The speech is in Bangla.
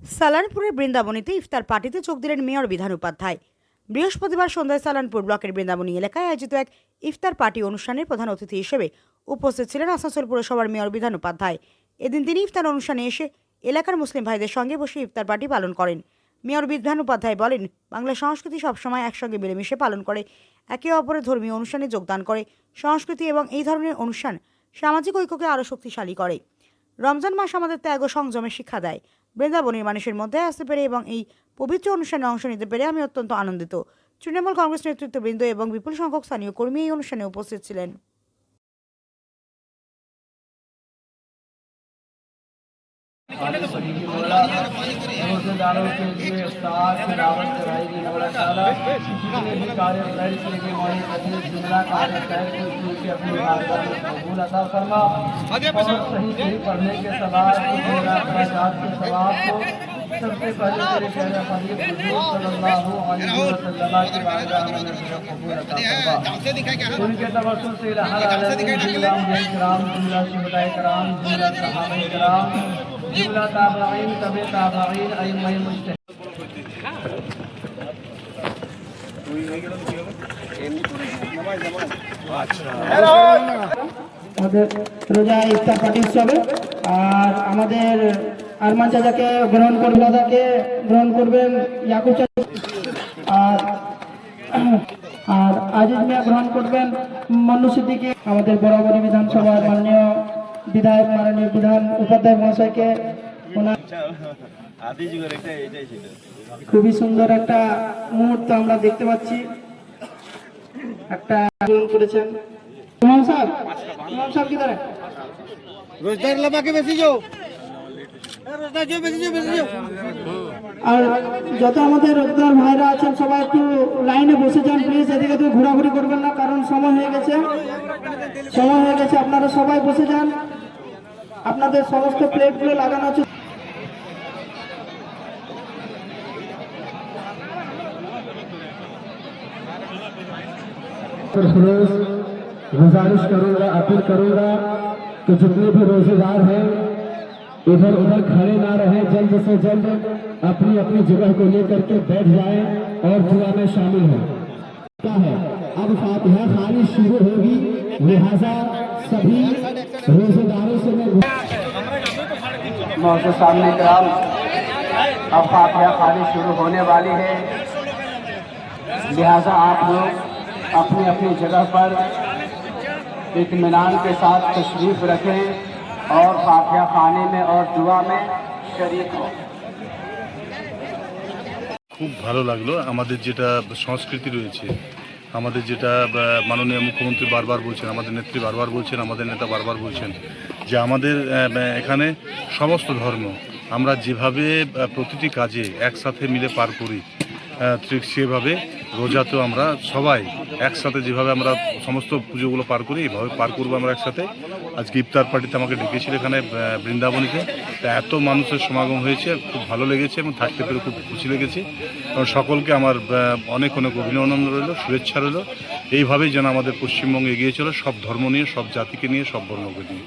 সালানপুরের বৃন্দাবনীতে ইফতার পার্টিতে যোগ দিলেন মেয়র বিধান উপাধ্যায়। বৃহস্পতিবার সন্ধ্যায় সালানপুর ব্লকের বৃন্দাবনী এলাকায় আয়োজিত এক ইফতার পার্টি অনুষ্ঠানের প্রধান অতিথি হিসেবে উপস্থিত ছিলেন আসানসোল পুরসভার মেয়র বিধান উপাধ্যায়। এদিন তিনি ইফতার অনুষ্ঠানে এসে এলাকার মুসলিম ভাইদের সঙ্গে বসে ইফতার পার্টি পালন করেন। মেয়র বিধান উপাধ্যায় বলেন, বাংলা সংস্কৃতি সবসময় একসঙ্গে মিলেমিশে পালন করে, একে অপরের ধর্মীয় অনুষ্ঠানে যোগদান করে। সংস্কৃতি এবং এই ধরনের অনুষ্ঠান সামাজিক ঐক্যকে আরও শক্তিশালী করে। রমজান মাস আমাদের ত্যাগ ও সংযমের শিক্ষা দেয়। বৃন্দাবনের মানুষের মধ্যে আসতে পেরে এবং এই পবিত্র অনুষ্ঠানে অংশ নিতে পেরে আমি অত্যন্ত আনন্দিত। তৃণমূল কংগ্রেস নেতৃত্ববৃন্দ এবং বিপুল সংখ্যক স্থানীয় কর্মী এই অনুষ্ঠানে উপস্থিত ছিলেন। रोजेदारों के लिए इफ्तार की दावत कराएगी अल्लाह ताला जितने भी कार्य खैर के लिए मौलिक अपने जुमला कार्य खैर के लिए अपनी बारगाह में कबूल अता फरमा और सही पढ़ने के सवाब को जुमला खराजात के सवाब को सबसे पहले तेरे प्यारे हबीब हुजूर सल्लल्लाहु अलैहि वसल्लम की बारगाह में कबूल अता फरमा। उनके तवस्सुल से हर आलमीन जुमला इकराम जुमला शुहदाए कराम जुमला सहाबाए कराम जुमला ताबईन तबे ताबईन अइम्माए मुज्तहिद আমাদের রোজা ইফতার পার্টি উৎসবে আর আমাদের আরমান চাচাকে গ্রহণ করবেন, দাদাকে গ্রহণ করবেন ইয়াকুব চাচা, আর আজিজ মিয়া গ্রহণ করবেন মন্নু সিদ্দিকী। আমাদের বরাবরী বিধানসভার মাননীয় বিধায়ক মাননীয় বিধান উপাধ্যায় মহাশয়কে খুবই সুন্দর একটা মুহূর্ত আমরা দেখতে পাচ্ছি। একটা গ্রহণ করেছেন ইমাম সাহেব কি ধরে रोजदार लबा के बेसी जाओ আর যত আমাদের রোজগার ভাইরা আছেন সবাই একটু লাইনে বসে যান প্লিজ। এদিকে তো ঘোরাঘুরি করবেন না, কারণ সময় হয়ে গেছে। আপনারা সবাই বসে যান, আপনাদের সমস্ত প্লেটগুলো লাগানো আছে। गुजारिश करूंगा, अपील करूंगा कि जितने भी रोजेदार हैं इधर उधर खड़े ना रहें, जल्द से जल्द अपनी अपनी जगह को लेकर के बैठ जाएं और दुआ में शामिल हों। क्या है, अब फातिहा खानी शुरू होगी, लिहाजा सभी रोजेदारों से मैं मौजूद सामने कराम अब फातिहा खानी शुरू होने वाली है, लिहाजा आप लोग अपनी अपनी जगह पर इत्मीनान के साथ तशरीफ रखें और फातिहा खाने में और दुआ में शरीक हों। খুব ভালো লাগলো। আমাদের যেটা সংস্কৃতি রয়েছে, আমাদের যেটা মাননীয় মুখ্যমন্ত্রী বারবার বলছেন, আমাদের নেত্রী বারবার বলছেন, আমাদের নেতা বারবার বলছেন যে আমাদের এখানে সমস্ত ধর্ম আমরা যেভাবে প্রতিটি কাজে একসাথে মিলে পার করি, ঠিক সেভাবে রোজাতেও আমরা সবাই একসাথে যেভাবে আমরা সমস্ত পুজোগুলো পার করি এইভাবে পার করবো আমরা একসাথে। আজকে ইফতার পার্টিতে আমাকে ডেকেছিল এখানে বৃন্দাবনীতে, এত মানুষের সমাগম হয়েছে, খুব ভালো লেগেছে এবং থাকতে পেরে খুব খুশি লেগেছে। এবং সকলকে আমার অনেক অনেক অভিনন্দন রইল, শুভেচ্ছা রইল। এইভাবেই যেন আমাদের পশ্চিমবঙ্গে এগিয়ে চলে, সব ধর্ম নিয়ে, সব জাতিকে নিয়ে, সব বর্ণকে নিয়ে।